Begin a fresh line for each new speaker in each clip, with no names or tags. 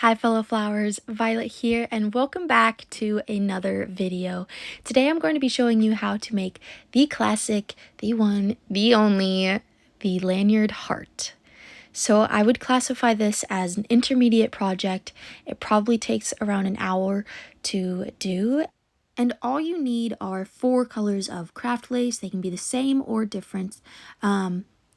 Hi fellow flowers, Violet here and welcome back to another video. Today I'm going to be showing you how to make the classic, the one, the only, the lanyard heart. So I would classify this as an intermediate project. It probably takes around an hour to do. And all you need are 4 colors of craft lace. They can be the same or different.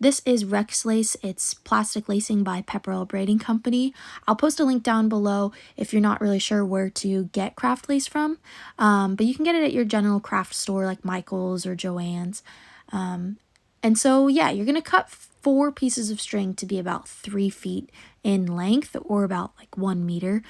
This is Rex Lace. It's plastic lacing by Pepperell Braiding Company. I'll post a link down below if you're not really sure where to get craft lace from. But you can get it at your general craft store like Michael's or Joann's. And so, yeah, you're going to cut 4 pieces of string to be about 3 feet in length or about like 1 meter.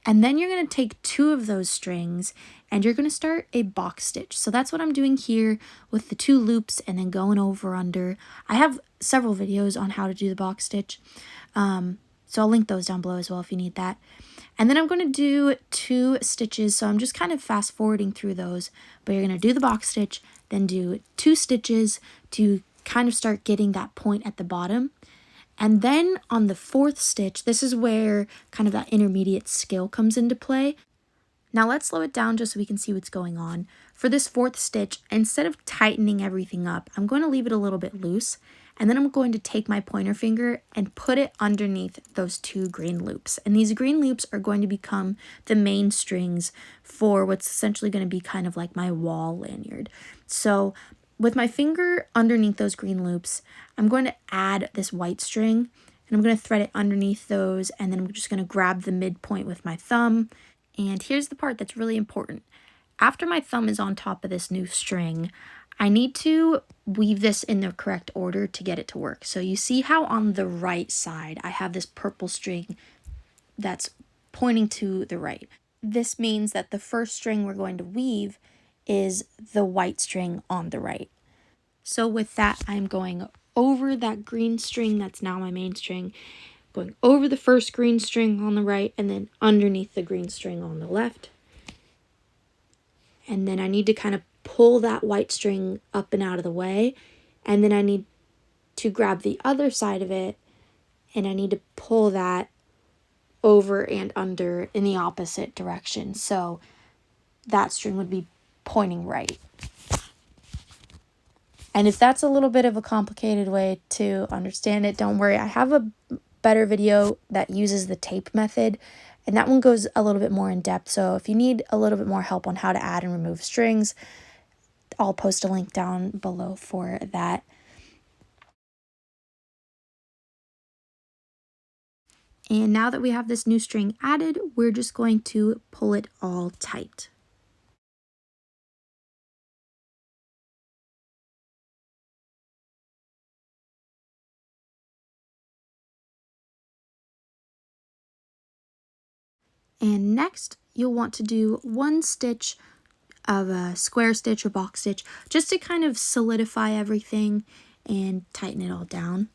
And then you're going to take 2 of those strings and you're going to start a box stitch. So that's what I'm doing here with the 2 loops and then going over under. I have several videos on how to do the box stitch. So I'll link those down below as well if you need that. And then I'm going to do 2 stitches. So I'm just kind of fast forwarding through those. But you're going to do the box stitch, then do 2 stitches to kind of start getting that point at the bottom. And then on the 4th stitch, this is where kind of that intermediate skill comes into play. Now let's slow it down just so we can see what's going on. For this 4th stitch, instead of tightening everything up, I'm going to leave it a little bit loose. And then I'm going to take my pointer finger and put it underneath those 2 green loops. And these green loops are going to become the main strings for what's essentially going to be kind of like my wall lanyard. So with my finger underneath those green loops, I'm going to add this white string and I'm going to thread it underneath those, and then I'm just going to grab the midpoint with my thumb. And here's the part that's really important. After my thumb is on top of this new string, I need to weave this in the correct order to get it to work. So you see how on the right side, I have this purple string that's pointing to the right. This means that the first string we're going to weave is the white string on the right. So with that, I'm going over that green string that's now my main string, going over the first green string on the right, and then underneath the green string on the left. And then I need to kind of pull that white string up and out of the way, and then I need to grab the other side of it, and I need to pull that over and under in the opposite direction. So that string would be pointing right. And if that's a little bit of a complicated way to understand it, don't worry. I have a better video that uses the tape method, and that one goes a little bit more in depth. So if you need a little bit more help on how to add and remove strings, I'll post a link down below for that. And now that we have this new string added, we're just going to pull it all tight. And next, you'll want to do 1 stitch of a square stitch or box stitch just to kind of solidify everything and tighten it all down.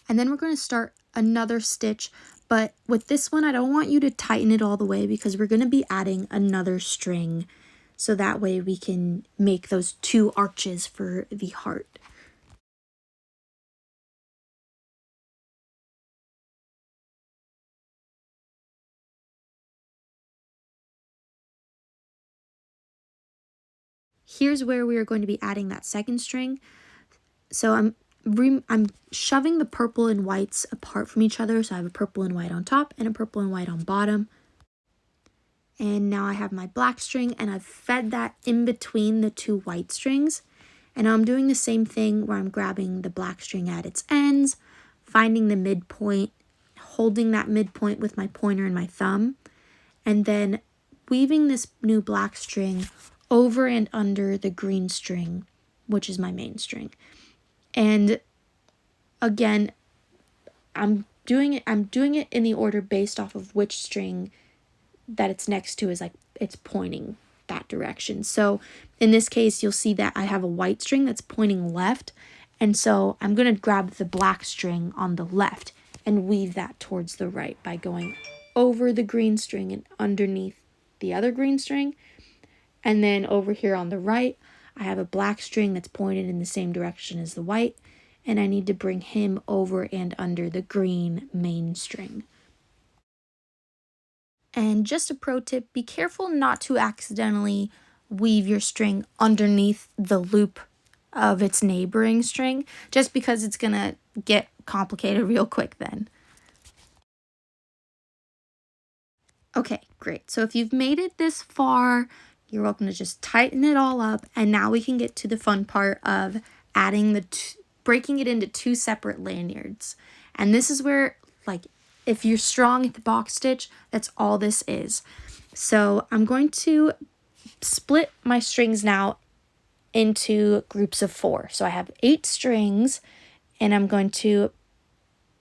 And then we're going to start another stitch, but with this one, I don't want you to tighten it all the way because we're going to be adding another string. So that way we can make those 2 arches for the heart. Here's where we are going to be adding that 2nd string. So I'm shoving the purple and whites apart from each other. So I have a purple and white on top and a purple and white on bottom. And now I have my black string and I've fed that in between the 2 white strings. And now I'm doing the same thing where I'm grabbing the black string at its ends, finding the midpoint, holding that midpoint with my pointer and my thumb, and then weaving this new black string over and under the green string, which is my main string. And again, I'm doing it in the order based off of which string that it's next to is like it's pointing that direction. So in this case, you'll see that I have a white string that's pointing left, and so I'm going to grab the black string on the left and weave that towards the right by going over the green string and underneath the other green string. And then over here on the right, I have a black string that's pointed in the same direction as the white, and I need to bring him over and under the green main string. And just a pro tip, be careful not to accidentally weave your string underneath the loop of its neighboring string, just because it's gonna get complicated real quick then. Okay, great. So if you've made it this far, you're welcome to just tighten it all up. And now we can get to the fun part of adding breaking it into two separate lanyards. And this is where, like, if you're strong at the box stitch, that's all this is. So I'm going to split my strings now into groups of 4. So I have 8 strings, and I'm going to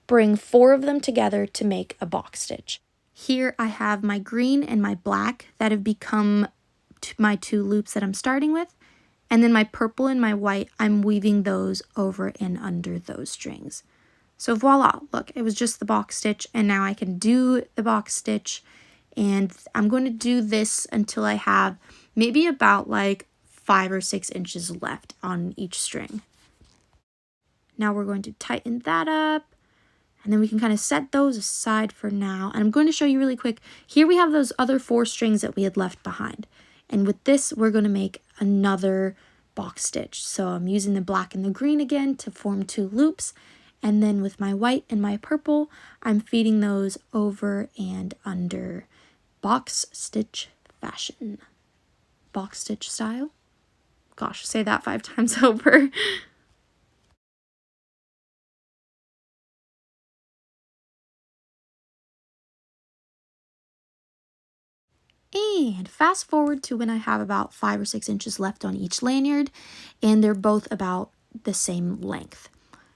bring 4 of them together to make a box stitch. Here I have my green and my black that have become my 2 loops that I'm starting with. And then my purple and my white, I'm weaving those over and under those strings. So voila, look, it was just the box stitch, and now I can do the box stitch. And I'm going to do this until I have maybe about like 5 or 6 inches left on each string. Now we're going to tighten that up. And then we can kind of set those aside for now. And I'm going to show you really quick. Here we have those other 4 strings that we had left behind. And with this, we're going to make another box stitch. So I'm using the black and the green again to form 2 loops. And then with my white and my purple, I'm feeding those over and under box stitch fashion. Box stitch style. Gosh, say that 5 times over. And fast forward to when I have about 5 or 6 inches left on each lanyard, and they're both about the same length.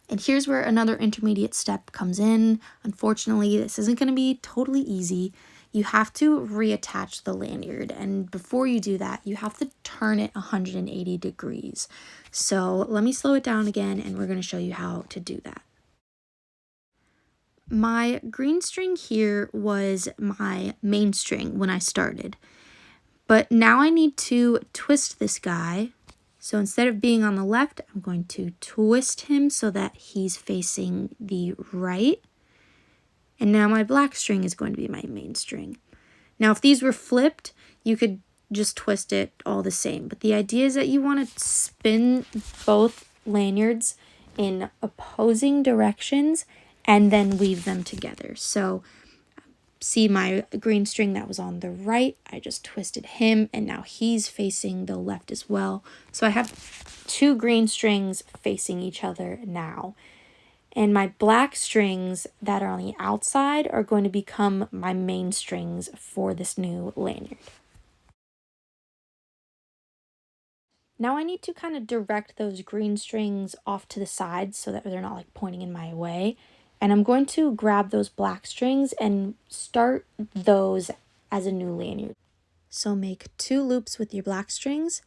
And here's where another intermediate step comes in. Unfortunately, this isn't going to be totally easy. You have to reattach the lanyard, and before you do that, you have to turn it 180 degrees. So let me slow it down again, and we're going to show you how to do that. My green string here was my main string when I started. But now I need to twist this guy. So instead of being on the left, I'm going to twist him so that he's facing the right. And now my black string is going to be my main string. Now if these were flipped, you could just twist it all the same. But the idea is that you want to spin both lanyards in opposing directions and then weave them together. So see my green string that was on the right, I just twisted him, and now he's facing the left as well. So I have 2 green strings facing each other now. And my black strings that are on the outside are going to become my main strings for this new lanyard. Now I need to kind of direct those green strings off to the side so that they're not like pointing in my way. And I'm going to grab those black strings and start those as a new lanyard. So make 2 loops with your black strings.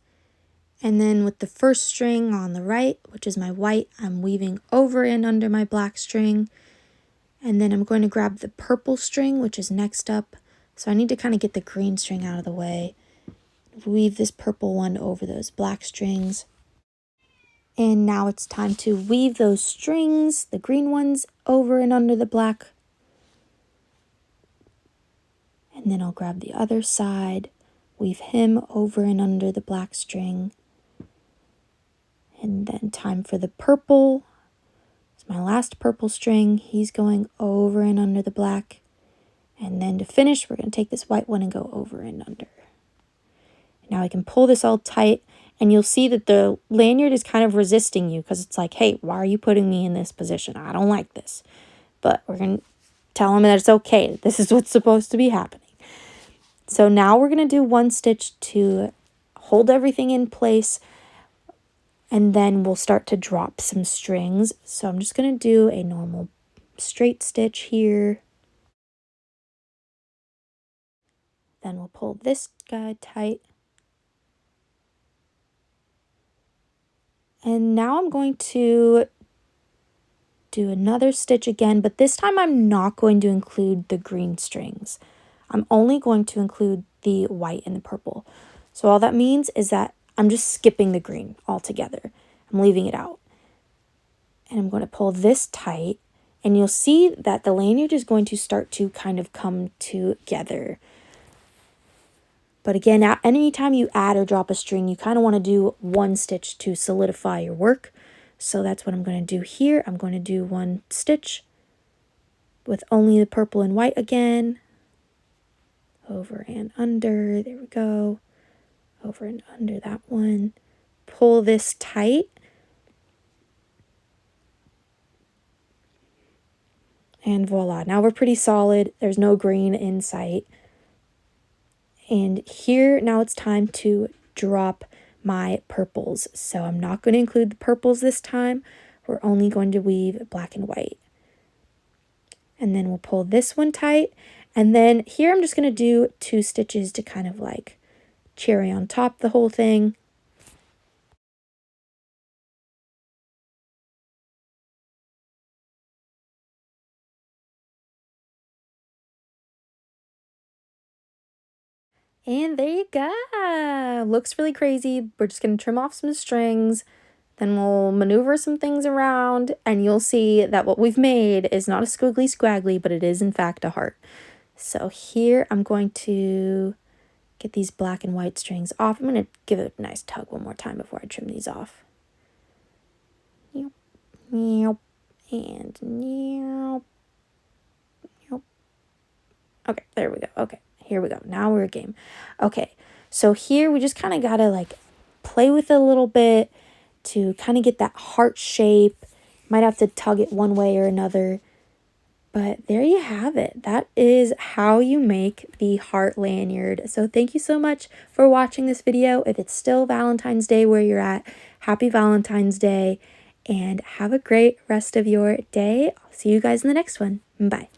And then with the first string on the right, which is my white, I'm weaving over and under my black string. And then I'm going to grab the purple string, which is next up. So I need to kind of get the green string out of the way. Weave this purple one over those black strings. And now it's time to weave those strings, the green ones, over and under the black. And then I'll grab the other side, weave him over and under the black string. And then time for the purple. It's my last purple string. He's going over and under the black. And then to finish, we're going to take this white one and go over and under. Now I can pull this all tight. And you'll see that the lanyard is kind of resisting you because it's like, hey, why are you putting me in this position? I don't like this. But we're going to tell him that it's okay. This is what's supposed to be happening. So now we're going to do 1 stitch to hold everything in place. And then we'll start to drop some strings. So I'm just going to do a normal straight stitch here. Then we'll pull this guy tight. And now I'm going to do another stitch again, but this time I'm not going to include the green strings. I'm only going to include the white and the purple. So all that means is that I'm just skipping the green altogether. I'm leaving it out. And I'm going to pull this tight, and you'll see that the lanyard is going to start to kind of come together. But again, anytime you add or drop a string, you kind of want to do one stitch to solidify your work. So that's what I'm going to do here. I'm going to do one stitch with only the purple and white again. Over and under, there we go. Over and under that one. Pull this tight. And voila, now we're pretty solid. There's no green in sight. And here, now it's time to drop my purples. So I'm not going to include the purples this time. We're only going to weave black and white. And then we'll pull this one tight. And then here I'm just going to do 2 stitches to kind of like cherry on top the whole thing. And there you go. Looks really crazy. We're just going to trim off some strings. Then we'll maneuver some things around. And you'll see that what we've made is not a squiggly squaggly, but it is in fact a heart. So here I'm going to get these black and white strings off. I'm going to give it a nice tug one more time before I trim these off. And okay, there we go. Okay, here we go. Now we're game. Okay, so here we just kind of got to like play with it a little bit to kind of get that heart shape. Might have to tug it one way or another. But there you have it. That is how you make the heart lanyard. So thank you so much for watching this video. If it's still Valentine's Day where you're at, happy Valentine's Day. And have a great rest of your day. I'll see you guys in the next one. Bye.